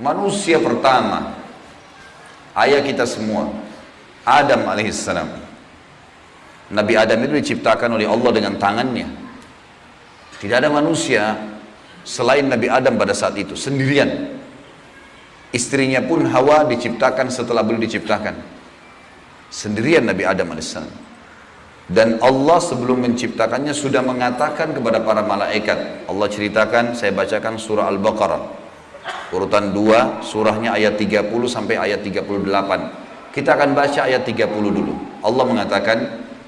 Manusia pertama, ayah kita semua, Adam alaihissalam. Nabi Adam itu diciptakan oleh Allah dengan tangannya. Tidak ada manusia selain Nabi Adam pada saat itu, sendirian. Istrinya pun Hawa diciptakan setelah beliau diciptakan. Sendirian Nabi Adam alaihissalam. Dan Allah sebelum menciptakannya sudah mengatakan kepada para malaikat. Allah ceritakan, saya bacakan surah Al-Baqarah. Urutan 2, surahnya ayat 30 sampai ayat 38. Kita akan baca ayat 30 dulu. Allah mengatakan,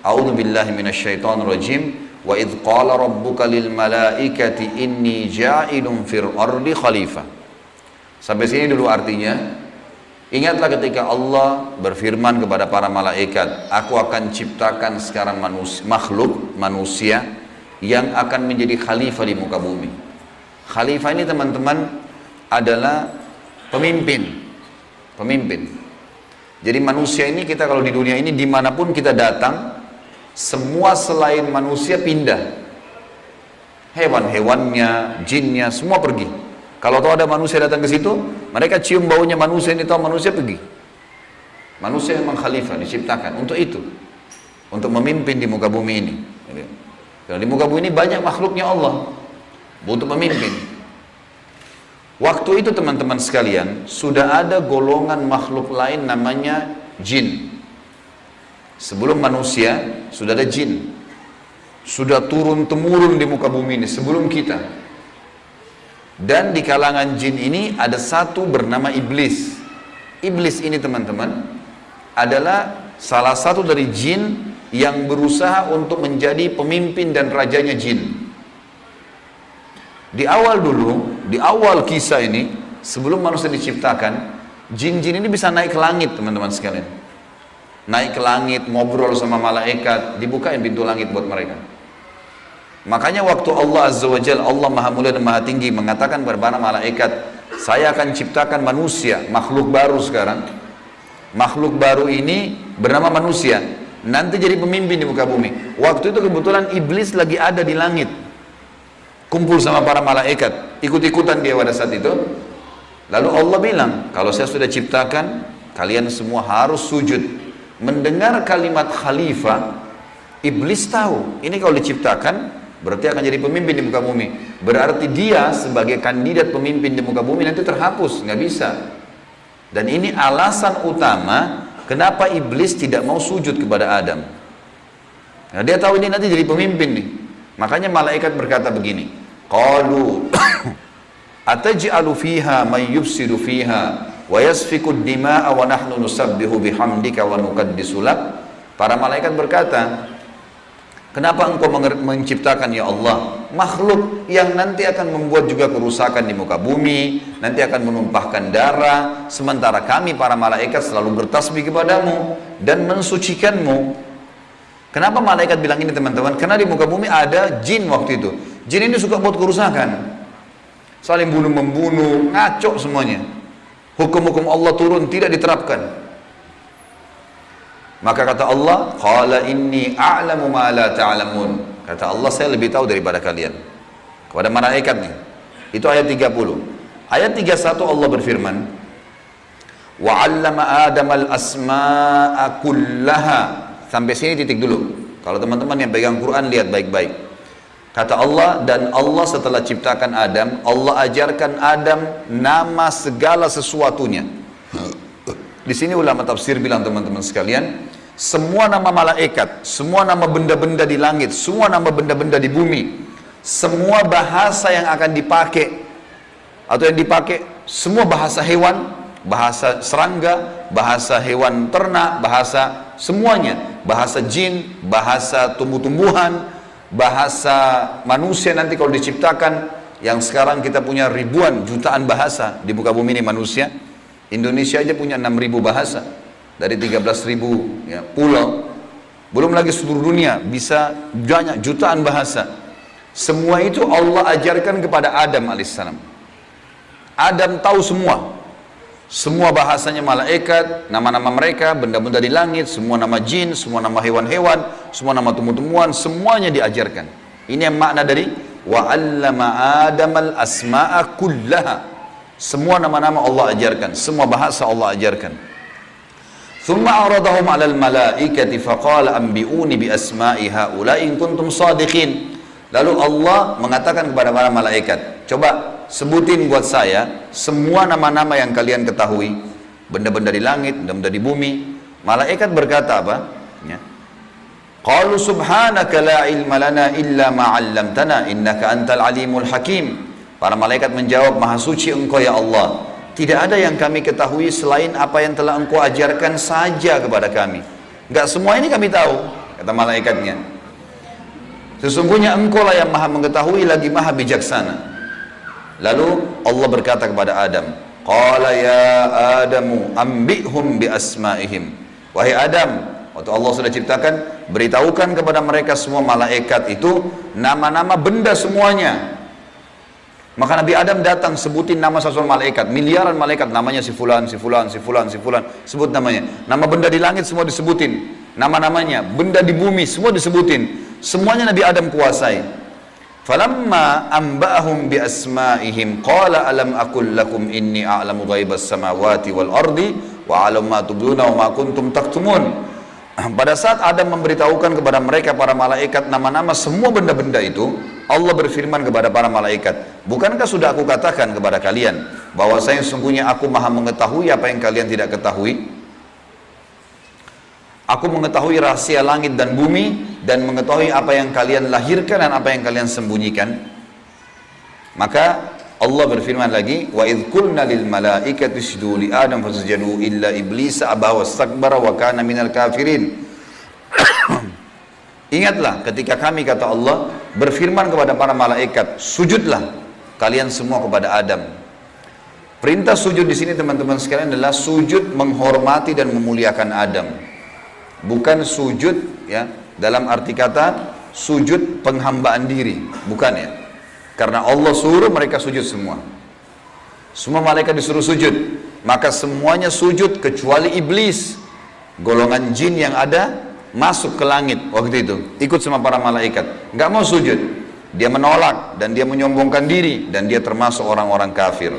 A'udzubillahi minasyaitonirrajim, wa idz qala rabbuka lil malaikati inni ja'ilun fil ardi khalifah. Sampai sini dulu artinya. Ingatlah ketika Allah berfirman kepada para malaikat, aku akan ciptakan sekarang manusia yang akan menjadi khalifah di muka bumi. Khalifah ini teman-teman adalah pemimpin. Jadi manusia ini, kita kalau di dunia ini dimanapun kita datang, semua selain manusia pindah. Hewan-hewannya, jinnya, semua pergi. Kalau tahu ada manusia datang ke situ, mereka cium baunya manusia ini, tahu manusia pergi. Manusia memang khalifah, diciptakan untuk itu, untuk memimpin di muka bumi ini. Karena di muka bumi ini banyak makhluknya Allah, butuh pemimpin. Waktu itu teman-teman sekalian, sudah ada golongan makhluk lain namanya jin. Sebelum manusia, sudah ada jin. Sudah turun-temurun di muka bumi ini, sebelum kita. Dan di kalangan jin ini ada satu bernama iblis. Iblis ini teman-teman adalah salah satu dari jin yang berusaha untuk menjadi pemimpin dan rajanya jin. Di awal dulu, di awal kisah ini, sebelum manusia diciptakan, jin-jin ini bisa naik ke langit teman-teman sekalian. Naik ke langit, ngobrol sama malaikat, dibukain pintu langit buat mereka. Makanya waktu Allah Azza wa Jalla, Allah Maha Mulia dan Maha Tinggi, mengatakan kepada para malaikat, saya akan ciptakan manusia, makhluk baru sekarang. Makhluk baru ini bernama manusia, nanti jadi pemimpin di muka bumi. Waktu itu kebetulan iblis lagi ada di langit, kumpul sama para malaikat, ikut-ikutan dia pada saat itu. Lalu Allah bilang, kalau saya sudah ciptakan, kalian semua harus sujud. Mendengar kalimat khalifah, iblis tahu, ini kalau diciptakan, berarti akan jadi pemimpin di muka bumi. Berarti dia sebagai kandidat pemimpin di muka bumi nanti terhapus, nggak bisa. Dan ini alasan utama, kenapa iblis tidak mau sujud kepada Adam. Nah, dia tahu ini nanti jadi pemimpin nih. Makanya malaikat berkata begini, qalu ataj'alu fiha may yufsidu fiha wa yasfiku ad-dima'a wa nahnu nusabbihu bihamdika wa nuqaddisu lak. Para malaikat berkata, kenapa engkau menciptakan ya Allah makhluk yang nanti akan membuat juga kerusakan di muka bumi, nanti akan menumpahkan darah, sementara kami para malaikat selalu bertasbih kepadamu dan mensucikanmu. Kenapa malaikat bilang ini teman-teman? Karena di muka bumi ada jin waktu itu. Jin ini suka buat kerusakan, saling bunuh-membunuh, ngaco semuanya. Hukum-hukum Allah turun, tidak diterapkan. Maka kata Allah, qala inni a'lamu ma la ta'lamun. Kata Allah, saya lebih tahu daripada kalian. Kepada malaikat nih. Itu ayat 30. Ayat 31 Allah berfirman, wa 'allama Adamal asma'a kullaha. Sampai sini titik dulu. Kalau teman-teman yang pegang Quran lihat baik-baik. Kata Allah, dan Allah setelah ciptakan Adam, Allah ajarkan Adam nama segala sesuatunya. Di sini ulama tafsir bilang teman-teman sekalian, semua nama malaikat, semua nama benda-benda di langit, semua nama benda-benda di bumi, semua bahasa yang akan dipakai atau yang dipakai, semua bahasa hewan, bahasa serangga, bahasa hewan ternak, bahasa semuanya, bahasa jin, bahasa tumbuh-tumbuhan, bahasa manusia nanti kalau diciptakan, yang sekarang kita punya ribuan, jutaan bahasa di muka bumi ini manusia. Indonesia aja punya 6.000 bahasa dari 13.000 ya, pulau, belum lagi seluruh dunia bisa banyak jutaan bahasa. Semua itu Allah ajarkan kepada Adam alaihissalam. Adam tahu semua bahasanya malaikat, nama-nama mereka, benda-benda di langit, semua nama jin, semua nama hewan-hewan, semua nama tumbuh-tumbuhan, semuanya diajarkan. Ini yang makna dari wa 'allama Adamal asma'a kullaha. Semua nama-nama Allah ajarkan, semua bahasa Allah ajarkan. Thumma aradahum 'alal malaikati faqala anbi'uni bi asma'i haula'i in kuntum shadiqin. Lalu Allah mengatakan kepada para malaikat, coba sebutin buat saya semua nama-nama yang kalian ketahui, benda-benda di langit, benda-benda di bumi. Malaikat berkata apa? Ya. Qalu subhanaka la ilma lana illa ma 'allamtana innaka antal alimul hakim. Para malaikat menjawab, maha suci engkau ya Allah, tidak ada yang kami ketahui selain apa yang telah engkau ajarkan saja kepada kami. Enggak semua ini kami tahu, kata malaikatnya. Sesungguhnya engkau lah yang maha mengetahui lagi maha bijaksana. Lalu Allah berkata kepada Adam, qala ya Adamu ambihum bi asma'ihim. Wahai Adam, waktu Allah sudah ciptakan, beritahukan kepada mereka semua malaikat itu nama-nama benda semuanya. Maka Nabi Adam datang sebutin nama satu malaikat, miliaran malaikat, namanya si fulan, si fulan, si fulan, si fulan, sebut namanya. Nama benda di langit semua disebutin, nama-namanya, benda di bumi semua disebutin. Semuanya Nabi Adam kuasai. Falamma amba'ahum bi asma'ihim qala alam aqul lakum inni a'lamu ghaibas samawati wal ardi wa a'lamu ma tubduna wa ma kuntum taktumun. Pada saat Adam memberitahukan kepada mereka para malaikat nama-nama semua benda-benda itu, Allah berfirman kepada para malaikat, bukankah sudah aku katakan kepada kalian bahwasanya sungguhnya aku maha mengetahui apa yang kalian tidak ketahui? Aku mengetahui rahasia langit dan bumi dan mengetahui apa yang kalian lahirkan dan apa yang kalian sembunyikan. Maka Allah berfirman lagi, wa idh qulna lil malaikati isjudu li Adam fasajadu illa iblis aba wastakbara wa kana minal kafirin. Ingatlah ketika kami, kata Allah, berfirman kepada para malaikat, sujudlah kalian semua kepada Adam. Perintah sujud di sini teman-teman sekalian adalah sujud menghormati dan memuliakan Adam. Bukan sujud ya dalam arti kata sujud penghambaan diri, bukan ya. Karena Allah suruh mereka sujud semua. Semua malaikat disuruh sujud, maka semuanya sujud kecuali iblis, golongan jin yang ada masuk ke langit waktu itu, ikut sama para malaikat, nggak mau sujud. Dia menolak dan dia menyombongkan diri dan dia termasuk orang-orang kafir.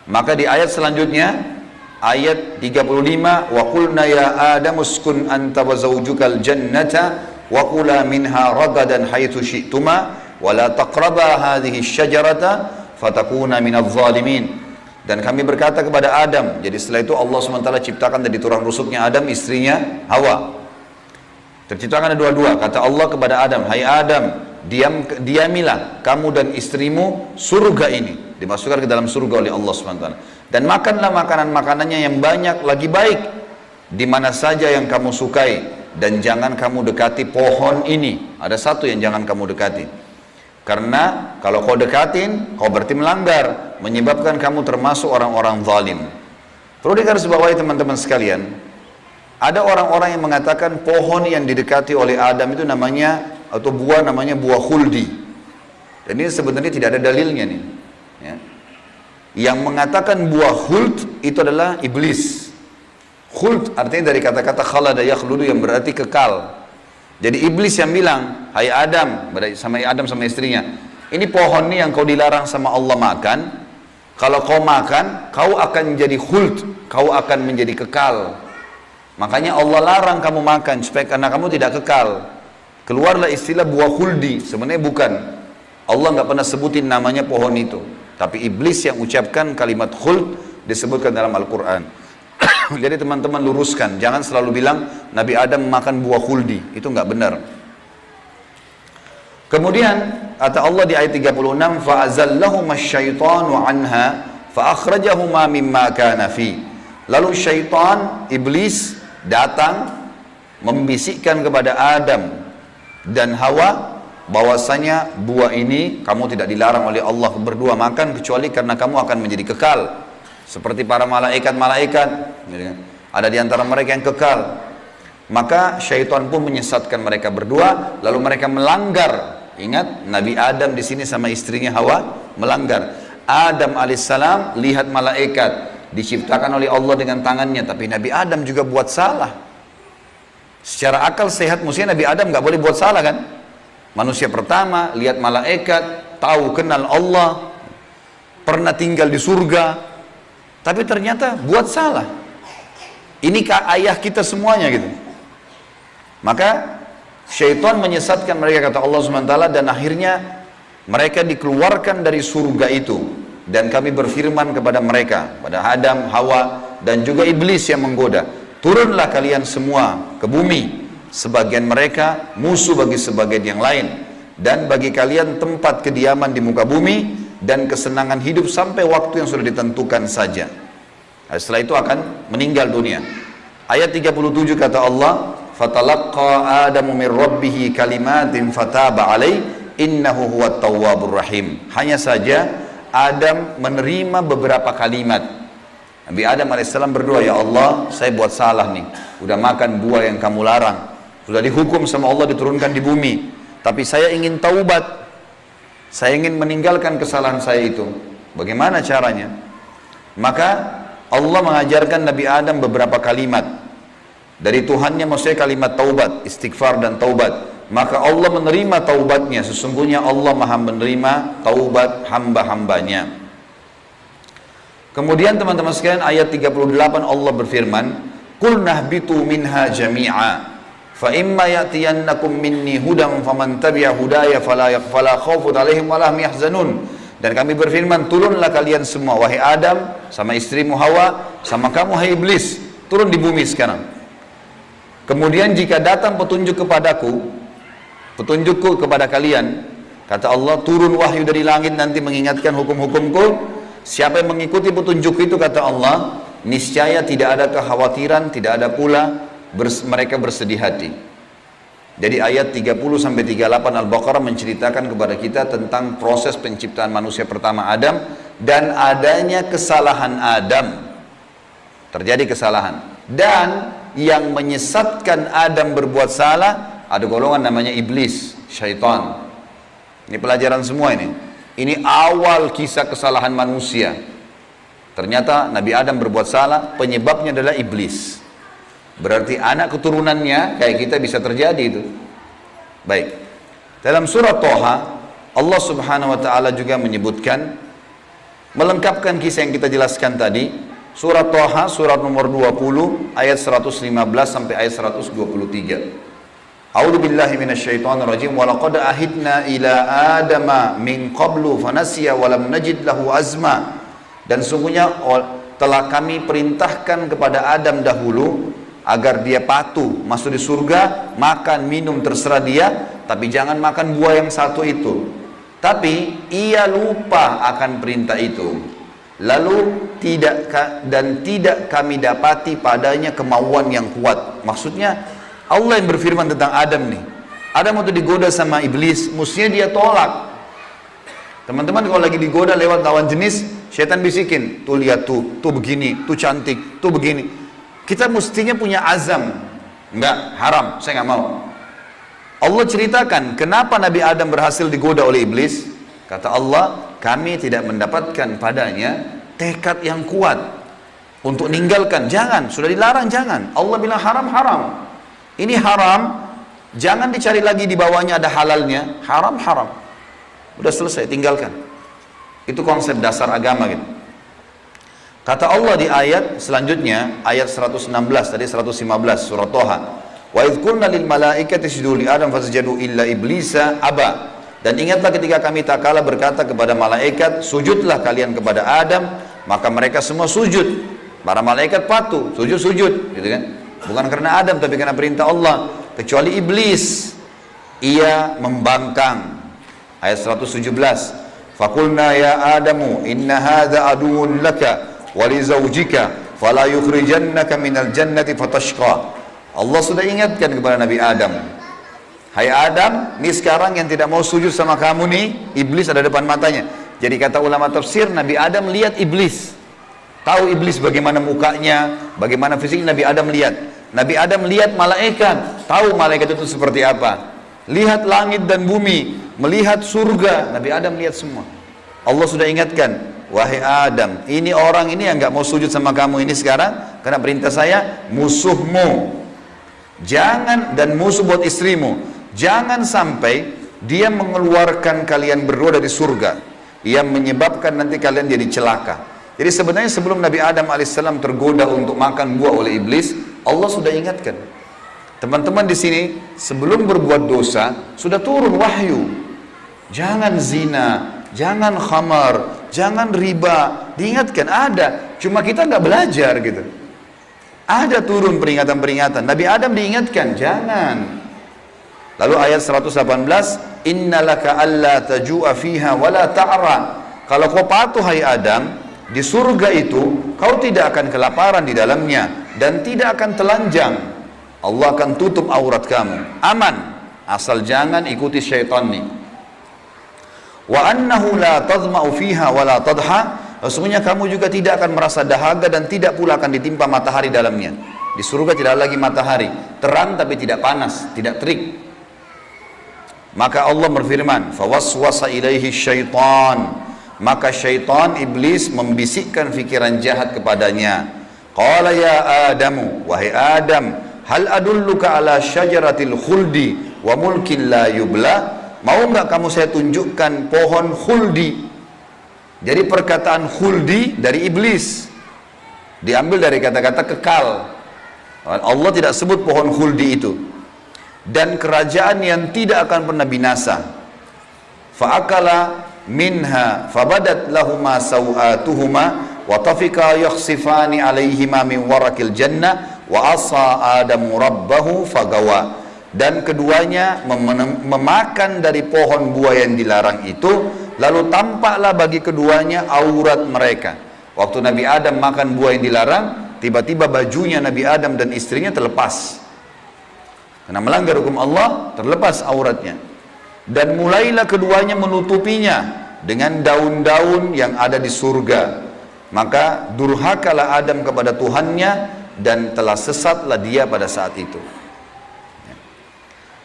Maka di ayat selanjutnya, ayat 35, wa qulna ya Adam uskun anta wa zawjukal jannata wa kula minha ragadan haitsu syi'tuma wa la taqraba hadhihi syajarata fatakuna minadh dhalimin. Dan kami berkata kepada Adam, jadi setelah itu Allah SWT ciptakan dari tulang rusuknya Adam istrinya Hawa. Terciptakan ada dua-dua. Kata Allah kepada Adam, hai Adam, diamilah kamu dan istrimu surga ini, dimasukkan ke dalam surga oleh Allah SWT. Dan makanlah makanan-makanannya yang banyak lagi baik, di mana saja yang kamu sukai, dan jangan kamu dekati pohon ini. Ada satu yang jangan kamu dekati, karena kalau kau dekatin, kau berarti melanggar, menyebabkan kamu termasuk orang-orang zalim. Perlu digarisbawahi teman-teman sekalian, ada orang-orang yang mengatakan pohon yang didekati oleh Adam itu namanya, atau buah namanya buah khuldi. Dan ini sebenarnya tidak ada dalilnya nih ya. Yang mengatakan buah khuld itu adalah iblis. Khuld artinya dari kata-kata khalada yakhludu yang berarti kekal. Jadi iblis yang bilang, hai Adam, sama istrinya, ini pohon ini yang kau dilarang sama Allah makan, kalau kau makan, kau akan menjadi khuld, kau akan menjadi kekal. Makanya Allah larang kamu makan, supaya karena kamu tidak kekal. Keluarlah istilah buah khuldi, sebenarnya bukan. Allah nggak pernah sebutin namanya pohon itu. Tapi iblis yang ucapkan kalimat khuld disebutkan dalam Al-Quran. Jadi teman-teman luruskan, jangan selalu bilang Nabi Adam makan buah khuldi, itu nggak benar. Kemudian kata Allah di ayat 36, fa'azallahuma syaitanu anha fa'akhrajahuma mimma kana fi. Lalu syaitan, iblis datang membisikkan kepada Adam dan Hawa bahwasanya buah ini kamu tidak dilarang oleh Allah berdua makan kecuali karena kamu akan menjadi kekal seperti para malaikat-malaikat. Ada di antara mereka yang kekal. Maka syaitan pun menyesatkan mereka berdua, lalu mereka melanggar. Ingat, Nabi Adam di sini sama istrinya Hawa melanggar. Adam alaihissalam lihat malaikat diciptakan oleh Allah dengan tangannya, tapi Nabi Adam juga buat salah. Secara akal sehat mestinya Nabi Adam nggak boleh buat salah kan? Manusia pertama lihat malaikat, tahu kenal Allah, pernah tinggal di surga, tapi ternyata buat salah. Ini ayah kita semuanya gitu. Maka syaitan menyesatkan mereka, kata Allah SWT, dan akhirnya mereka dikeluarkan dari surga itu. Dan kami berfirman kepada mereka, pada Adam, Hawa, dan juga iblis yang menggoda, turunlah kalian semua ke bumi. Sebagian mereka musuh bagi sebagian yang lain, dan bagi kalian tempat kediaman di muka bumi dan kesenangan hidup sampai waktu yang sudah ditentukan saja. Setelah itu akan meninggal dunia. Ayat 37 kata Allah, fatalaqqa adamu min rabbih kalimatin fataba alaih innahu huwat tawwabur rahim. Hanya saja Adam menerima beberapa kalimat. Nabi Adam alaihissalam berdoa, ya Allah, saya buat salah nih, udah makan buah yang kamu larang, sudah dihukum sama Allah diturunkan di bumi, tapi saya ingin taubat, saya ingin meninggalkan kesalahan saya itu. Bagaimana caranya? Maka Allah mengajarkan Nabi Adam beberapa kalimat dari Tuhannya, maksudnya kalimat taubat, istighfar dan taubat. Maka Allah menerima taubatnya. Sesungguhnya Allah maha menerima taubat hamba-hambanya. Kemudian teman-teman sekalian, ayat 38 Allah berfirman, qul nahbitu minha jami'a fa imma ya'tiyannakum minni hudan faman tabi'a hudaya fala khaufun 'alaihim wa la hum yahzanun. Dan kami berfirman, turunlah kalian semua, wahai Adam, sama istrimu Hawa, sama kamu hai iblis, turun di bumi sekarang. Kemudian jika datang petunjuk kepadaku, petunjukku kepada kalian, kata Allah, turun wahyu dari langit nanti mengingatkan hukum-hukumku. Siapa yang mengikuti petunjuk itu, kata Allah, niscaya tidak ada kekhawatiran, tidak ada pula mereka bersedih hati. Jadi ayat 30-38 Al-Baqarah menceritakan kepada kita tentang proses penciptaan manusia pertama Adam dan adanya kesalahan Adam. Terjadi kesalahan. Dan yang menyesatkan Adam berbuat salah, ada golongan namanya iblis, syaitan. Ini pelajaran semua ini. Ini awal kisah kesalahan manusia. Ternyata Nabi Adam berbuat salah, penyebabnya adalah iblis. Berarti anak keturunannya kayak kita bisa terjadi itu. Baik. Dalam surat Toha, Allah Subhanahu wa taala juga menyebutkan, melengkapkan kisah yang kita jelaskan tadi. Surat Toha, surat nomor 20, ayat 115 sampai ayat 123. A'udzu billahi minasyaitonir rajim. Wa laqad ahidna ila adama min qablu fanasiya wa lam najid lahu azma. Dan sungguhnya telah kami perintahkan kepada Adam dahulu agar dia patuh masuk di surga, makan minum terserah dia, tapi jangan makan buah yang satu itu. Tapi ia lupa akan perintah itu. Lalu tidak kami dapati padanya kemauan yang kuat. Maksudnya Allah yang berfirman tentang Adam nih. Adam waktu digoda sama iblis, mestinya dia tolak. Teman-teman kalau lagi digoda lewat lawan jenis, syaitan bisikin, tuh lihat tuh begini, tuh cantik, tuh begini. Kita mestinya punya azam, enggak, haram, saya nggak mau. Allah ceritakan kenapa Nabi Adam berhasil digoda oleh iblis. Kata Allah, kami tidak mendapatkan padanya tekad yang kuat untuk meninggalkan. Jangan, sudah dilarang jangan. Allah bilang haram, haram. Ini haram, jangan dicari lagi di bawahnya ada halalnya. Haram, haram. Udah selesai, tinggalkan. Itu konsep dasar agama gitu. Kata Allah di ayat selanjutnya, ayat 116 tadi 115 surat Toha. Wa idh qulna lil malaikati isjudu li Adam fasajadu illa iblisa aba. Dan ingatlah ketika kami tak kala berkata kepada malaikat, sujudlah kalian kepada Adam, maka mereka semua sujud Para malaikat patuh, sujud-sujud, gitu kan? Bukan karena Adam, tapi karena perintah Allah. Kecuali iblis, ia membangkang. Ayat 117. Fakulna ya Adamu inna hadha aduun laka wa li zawjika fala yukhrijannaka minal jannati fatashqa. Allah sudah ingatkan kepada Nabi Adam, hai Adam, ini sekarang yang tidak mau sujud sama kamu nih, iblis ada depan matanya. Jadi kata ulama tafsir, Nabi Adam lihat iblis, tahu iblis bagaimana mukanya, bagaimana fisik. Nabi Adam lihat. Nabi Adam lihat malaikat, tahu malaikat itu seperti apa. Lihat langit dan bumi, melihat surga, Nabi Adam lihat semua. Allah sudah ingatkan, wahai Adam, ini orang ini yang nggak mau sujud sama kamu ini sekarang, karena perintah saya, musuhmu. Jangan, dan musuh buat istrimu, jangan sampai dia mengeluarkan kalian berdua dari surga, yang menyebabkan nanti kalian jadi celaka. Jadi sebenarnya sebelum Nabi Adam alaihissalam tergoda untuk makan buah oleh iblis, Allah sudah ingatkan. Teman-teman di sini sebelum berbuat dosa sudah turun wahyu. Jangan zina, jangan khamar, jangan riba. Diingatkan ada, cuma kita nggak belajar gitu. Ada turun peringatan-peringatan. Nabi Adam diingatkan, jangan. Lalu ayat 118, innalaka alla taju'a fiha wala ta'ra. Kalau kau patuh hai Adam, di surga itu kau tidak akan kelaparan di dalamnya dan tidak akan telanjang. Allah akan tutup aurat kamu, aman, asal jangan ikuti syaitan nih. Wa annahu la tadma'u fiha wa la tadha. Sesungguhnya kamu juga tidak akan merasa dahaga dan tidak pula akan ditimpa matahari dalamnya. Di surga tidak lagi matahari, terang tapi tidak panas, tidak terik. Maka Allah berfirman, fawaswasa ilaihi syaitan. Maka syaitan, iblis, membisikkan fikiran jahat kepadanya. Qala ya Adamu, wahai Adam, hal adulluka ala syajaratil khuldi wa mulkin la yubla. Mau nggak kamu saya tunjukkan pohon khuldi? Jadi perkataan khuldi dari iblis, diambil dari kata-kata kekal. Allah tidak sebut pohon khuldi itu. Dan kerajaan yang tidak akan pernah binasa. Fa'akala minha fabadat lahuma sawatuhuma wa tafika yakhsifani alaihima min warakil jannah wa asa adamu rabbahu fagawa. Dan keduanya memakan dari pohon buah yang dilarang itu, lalu tampaklah bagi keduanya aurat mereka. Waktu Nabi Adam makan buah yang dilarang, tiba-tiba bajunya Nabi Adam dan istrinya terlepas. Karena melanggar hukum Allah, terlepas auratnya. Dan mulailah keduanya menutupinya dengan daun-daun yang ada di surga. Maka durhakalah Adam kepada Tuhannya dan telah sesatlah dia pada saat itu.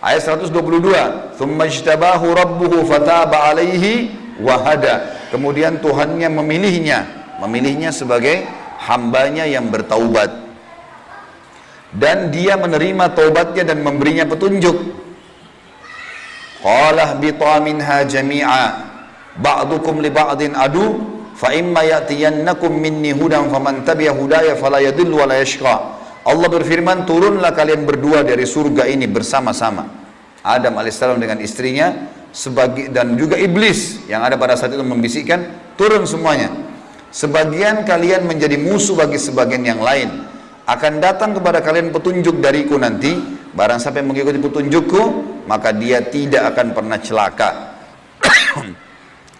Ayat 122, "Tsumma ijtabahu rabbuhu fataba 'alaihi wa hada." Kemudian Tuhannya memilihnya sebagai hambanya yang bertaubat. Dan dia menerima taubatnya dan memberinya petunjuk. Qala ihbita minha jami'a ba'dukum li ba'din adu fa imma ya'tiyannakum minni hudan faman tabi'a hudaya fala yadhillu wa la yashqa. Allah berfirman, turunlah kalian berdua dari surga ini bersama-sama. Adam alaihissalam dengan istrinya dan juga iblis yang ada pada saat itu membisikkan, turun semuanya. Sebagian kalian menjadi musuh bagi sebagian yang lain. Akan datang kepada kalian petunjuk dariku nanti. Barang siapa yang mengikuti petunjukku, maka dia tidak akan pernah celaka.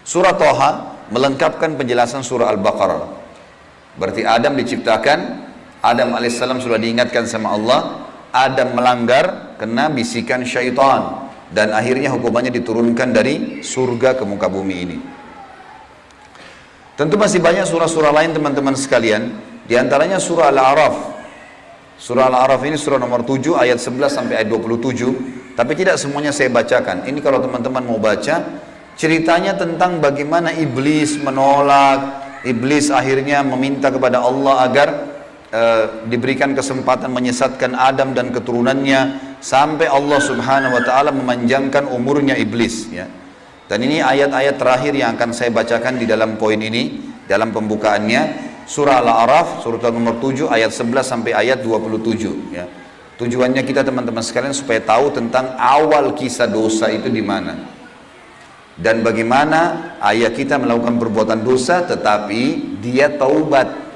Surah Thaha melengkapkan penjelasan surah Al-Baqarah. Berarti Adam diciptakan, Adam alaihissalam sudah diingatkan sama Allah, Adam melanggar kena bisikan syaitan dan akhirnya hukumannya diturunkan dari surga ke muka bumi ini. Tentu masih banyak surah-surah lain teman-teman sekalian, diantaranya surah Al-A'raf. Surah Al-A'raf ini surah nomor 7 ayat 11 sampai ayat 27, tapi tidak semuanya saya bacakan. Ini kalau teman-teman mau baca, ceritanya tentang bagaimana iblis menolak, iblis akhirnya meminta kepada Allah agar diberikan kesempatan menyesatkan Adam dan keturunannya sampai Allah subhanahu wa ta'ala memanjangkan umurnya iblis ya. Dan ini ayat-ayat terakhir yang akan saya bacakan di dalam poin ini, dalam pembukaannya, surah Al-A'raf surah nomor 7 ayat 11 sampai ayat 27 ya. Tujuannya kita teman-teman sekalian supaya tahu tentang awal kisah dosa itu di mana dan bagaimana ayah kita melakukan perbuatan dosa tetapi dia taubat.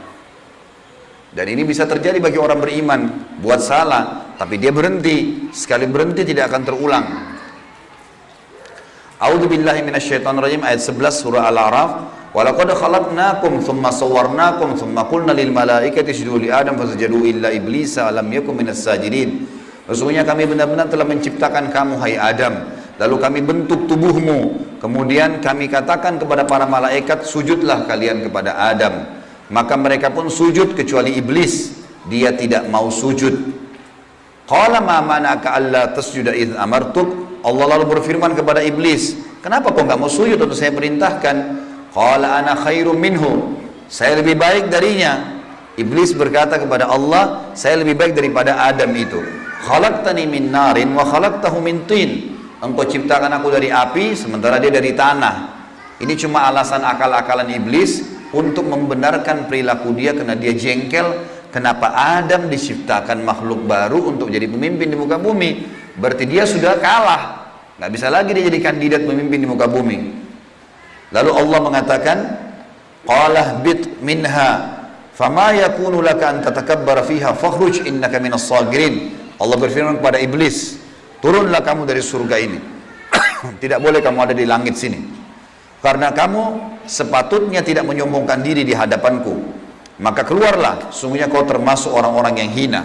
Dan ini bisa terjadi bagi orang beriman, buat salah, tapi dia berhenti. Sekali berhenti tidak akan terulang. A'udzubillahi minasyaitonirrajim, ayat 11 surah Al-A'raf. Walaqad khalaqnakum tsumma sawwarnakum tsumma qulna lil malaikati isjudu li Adam fasajadu illa iblisa lam yakun minas sajidin. Sesungguhnya kami benar-benar telah menciptakan kamu, hai Adam, lalu kami bentuk tubuhmu, kemudian kami katakan kepada para malaikat, sujudlah kalian kepada Adam. Maka mereka pun sujud kecuali iblis, dia tidak mau sujud. Qala ma mana'aka alla tasjuda idh amartuk. Allah lalu berfirman kepada iblis, kenapa kau nggak mau sujud waktu saya perintahkan? Qala ana khairum minhu, saya lebih baik darinya. Iblis berkata kepada Allah, saya lebih baik daripada Adam itu. Khalaqtani min narin wa khalaqtahu min tin. Engkau ciptakan aku dari api, sementara dia dari tanah. Ini cuma alasan akal-akalan iblis untuk membenarkan perilaku dia, karena dia jengkel kenapa Adam diciptakan makhluk baru untuk jadi pemimpin di muka bumi. Berarti dia sudah kalah, nggak bisa lagi dia jadi kandidat pemimpin di muka bumi. Lalu Allah mengatakan, qala bit minha fama yakunu laka an tatakabbara fiha fakhruj innaka minas sagirin. Allah berfirman kepada iblis, turunlah kamu dari surga ini. Tidak boleh kamu ada di langit sini, karena kamu sepatutnya tidak menyombongkan diri di hadapanku. Maka keluarlah, sungguhnya kau termasuk orang-orang yang hina.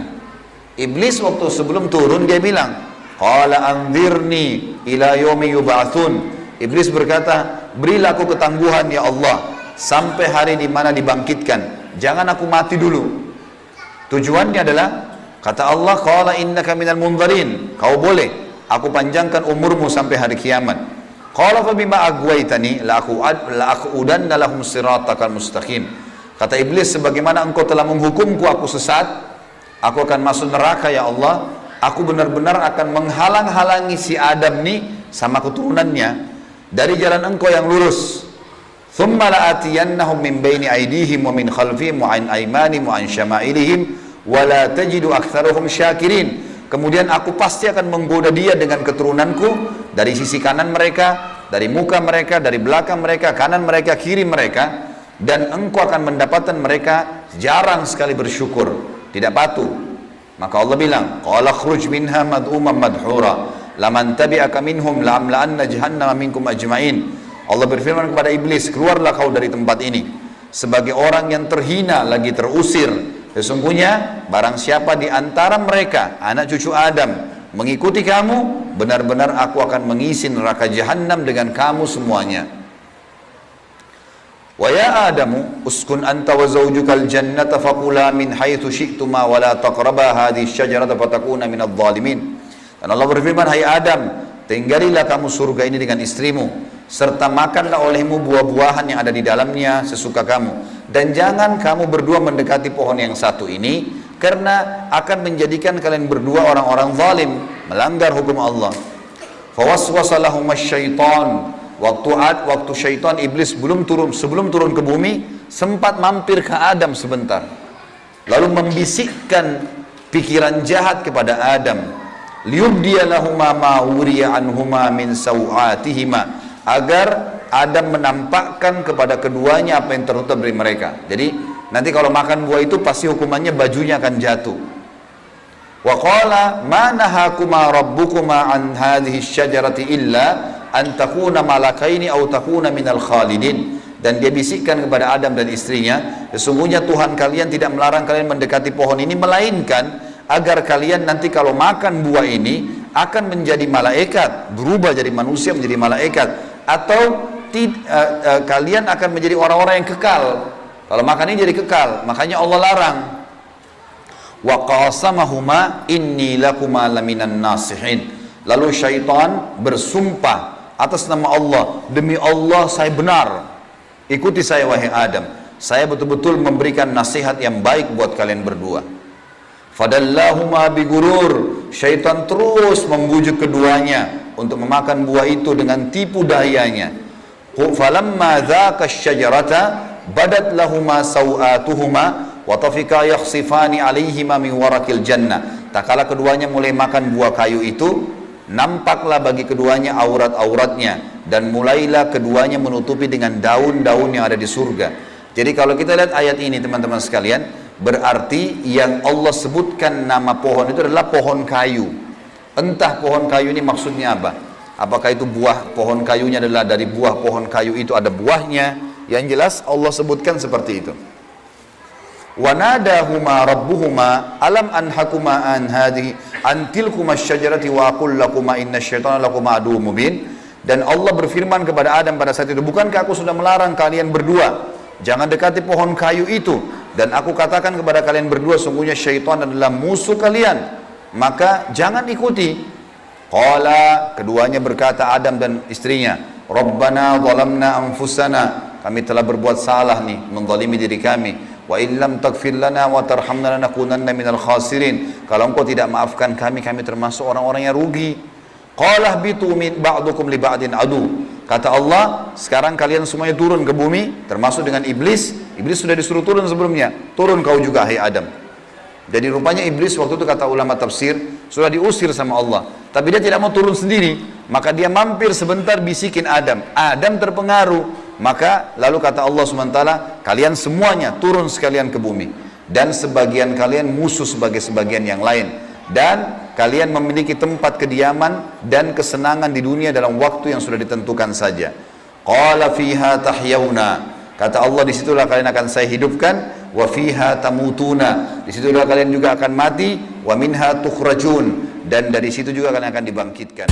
Iblis waktu sebelum turun dia bilang, qala anzirni ila yaumi yub'atsun. Iblis berkata, berilah aku ketangguhan ya Allah sampai hari di mana dibangkitkan, jangan aku mati dulu. Tujuannya adalah, kata Allah, qala innaka minal munzarin, kau boleh aku panjangkan umurmu sampai hari kiamat. Qala fa bima aghwaytani la aqudanna lahum siratakal mustaqim. Kata iblis, sebagaimana engkau telah menghukumku aku sesat, aku akan masuk neraka ya Allah. Aku benar-benar akan menghalang-halangi si Adam nih sama keturunannya dari jalan engkau yang lurus. Thumma la'atiyannahum min baini aydihim wa min khalfihim wa an aymanihim wa an syama'ilihim wa la tajidu aktsarahum syakirin. Kemudian aku pasti akan menggoda dia dengan keturunanku dari sisi kanan mereka, dari muka mereka, dari belakang mereka, kanan mereka, kiri mereka, dan engkau akan mendapatkan mereka jarang sekali bersyukur, tidak patuh. Maka Allah bilang, qala khruj minha mad'uman madhura laman tabi'aka minhum la'amla'anna jahannama minkum ajma'in. Allah berfirman kepada iblis, keluarlah kau dari tempat ini sebagai orang yang terhina lagi terusir. Sesungguhnya barang siapa di antara mereka, anak cucu Adam, mengikuti kamu, benar-benar aku akan mengisi neraka jahanam dengan kamu semuanya. Wa ya Adamu uskun anta wa zawjukal jannata faqula min haitsu syi'tuma wa la taqraba hadhihi syajarata fatakuna minadh dhalimin. Dan Allah berfirman, hai Adam, tinggalilah kamu surga ini dengan istrimu, serta makanlah olehmu buah-buahan yang ada di dalamnya sesuka kamu, dan jangan kamu berdua mendekati pohon yang satu ini, karena akan menjadikan kalian berdua orang-orang zalim, melanggar hukum Allah. Fawaswasa lahum asy-syaitan. Waktu syaitan iblis sebelum turun ke bumi, sempat mampir ke Adam sebentar, lalu membisikkan pikiran jahat kepada Adam, liyubdiya lahuma ma wuriya anhuma min sawatihima, agar Adam menampakkan kepada keduanya apa yang tertutup dari mereka. Jadi nanti kalau makan buah itu pasti hukumannya bajunya akan jatuh. Wa qala ma nahakuma rabbukuma an hadhihi syajarati illa an takuna malakaini aw takuna minal khalidin. Dan dia bisikkan kepada Adam dan istrinya, sesungguhnya Tuhan kalian tidak melarang kalian mendekati pohon ini, melainkan agar kalian nanti kalau makan buah ini akan menjadi malaikat, berubah jadi manusia menjadi malaikat, atau kalian akan menjadi orang-orang yang kekal. Kalau makan ini jadi kekal, makanya Allah larang. Wa qasamahuma inni lakuma laminan nasihin. Lalu syaitan bersumpah atas nama Allah, demi Allah saya benar, ikuti saya wahai Adam, saya betul-betul memberikan nasihat yang baik buat kalian berdua. Fadallahuma bigurur, syaitan terus membujuk keduanya untuk memakan buah itu dengan tipu dayanya. Falamma dzaka asy-syajarata badat lahuma sawatuhuma wa tafika yakhsifani alaihima min warakil jannah. Tak kala keduanya mulai makan buah kayu itu, nampaklah bagi keduanya aurat-auratnya, dan mulailah keduanya menutupi dengan daun-daun yang ada di surga. Jadi kalau kita lihat ayat ini teman-teman sekalian, Berarti yang Allah sebutkan nama pohon itu adalah pohon kayu. Entah pohon kayu ini maksudnya apa. Apakah itu buah pohon kayunya adalah dari buah pohon kayu itu ada buahnya. Yang jelas Allah sebutkan seperti itu. وَنَادَاهُمَا رَبُّهُمَا أَلَمْ أَنْهَكُمَا أَنْ هَذِهِ أَنْ تِلْكُمَا الشَّجَرَةِ وَأَقُلْ لَكُمَا إِنَّ الشَّيْطَانَ لَكُمَا عَدُوٌّ مُبِينٌ. Dan Allah berfirman kepada Adam pada saat itu, bukankah aku sudah melarang kalian berdua, jangan dekati pohon kayu itu, dan aku katakan kepada kalian berdua, sungguhnya syaitan adalah musuh kalian, maka jangan ikuti. Qala, keduanya berkata, Adam dan istrinya, Rabbana zalamna anfusana, kami telah berbuat salah nih, menzalimi diri kami. Wa illam taghfir lana wa tarhamna lanakunanna minal khasirin. Kalau engkau tidak maafkan kami, kami termasuk orang-orang yang rugi. Qala bitu min ba'dukum li ba'din adu. Kata Allah, sekarang kalian semuanya turun ke bumi, termasuk dengan iblis. Iblis sudah disuruh turun sebelumnya. Turun kau juga, hai Adam. Jadi rupanya iblis waktu itu kata ulama tafsir sudah diusir sama Allah. Tapi dia tidak mau turun sendiri, maka dia mampir sebentar bisikin Adam. Adam terpengaruh. Maka lalu kata Allah SWT, kalian semuanya turun sekalian ke bumi, dan sebagian kalian musuh sebagai sebagian yang lain, dan kalian memiliki tempat kediaman dan kesenangan di dunia dalam waktu yang sudah ditentukan saja. Qala fiha tahyawna, kata Allah, disitulah kalian akan saya hidupkan. Wa fiha tamutuna, disitulah kalian juga akan mati. Wa minha tukhrajun, dan dari situ juga kalian akan dibangkitkan.